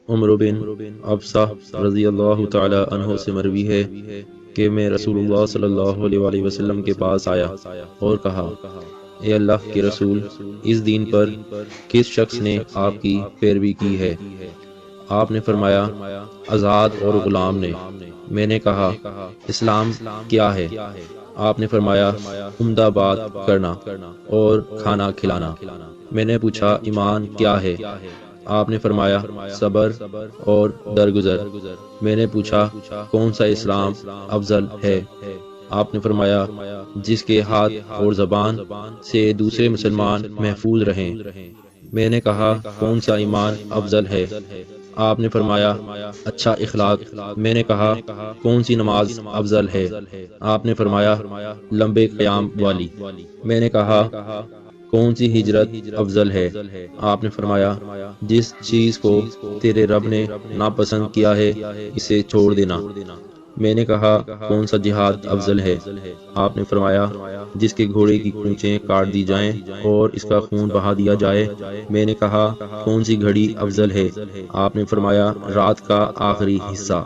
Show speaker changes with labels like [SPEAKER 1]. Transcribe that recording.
[SPEAKER 1] عمر بن ابسہ رضی اللہ تعالی عنہ سے مروی ہے کہ میں رسول اللہ صلی اللہ علیہ وآلہ وسلم کے پاس آیا اور کہا، اے اللہ کے رسول، اس دین پر کس شخص نے آپ کی پیروی کی ہے؟ آپ نے فرمایا، آزاد اور غلام نے۔ میں نے کہا، اسلام کیا ہے؟ آپ نے فرمایا، عمدہ بات کرنا اور کھانا کھلانا۔ میں نے پوچھا، ایمان کیا ہے؟ آپ نے فرمایا، صبر اور درگزر۔ میں نے پوچھا، کون سا اسلام افضل ہے؟ آپ نے فرمایا، جس کے ہاتھ اور زبان سے دوسرے مسلمان محفوظ رہیں۔ میں نے کہا، کون سا ایمان افضل ہے؟ آپ نے فرمایا، اچھا اخلاق۔ میں نے کہا، کون سی نماز افضل ہے؟ آپ نے فرمایا، لمبے قیام والی۔ میں نے کہا، کون سی ہجرت افضل ہے؟ آپ نے فرمایا، جس چیز کو تیرے رب نے ناپسند کیا ہے اسے چھوڑ دینا۔ میں نے کہا، کون سا جہاد افضل ہے؟ آپ نے فرمایا، جس کے گھوڑے کی کونچیں کاٹ دی جائیں اور اس کا خون بہا دیا جائے۔ میں نے کہا، کون سی گھڑی افضل ہے؟ آپ نے فرمایا، رات کا آخری حصہ۔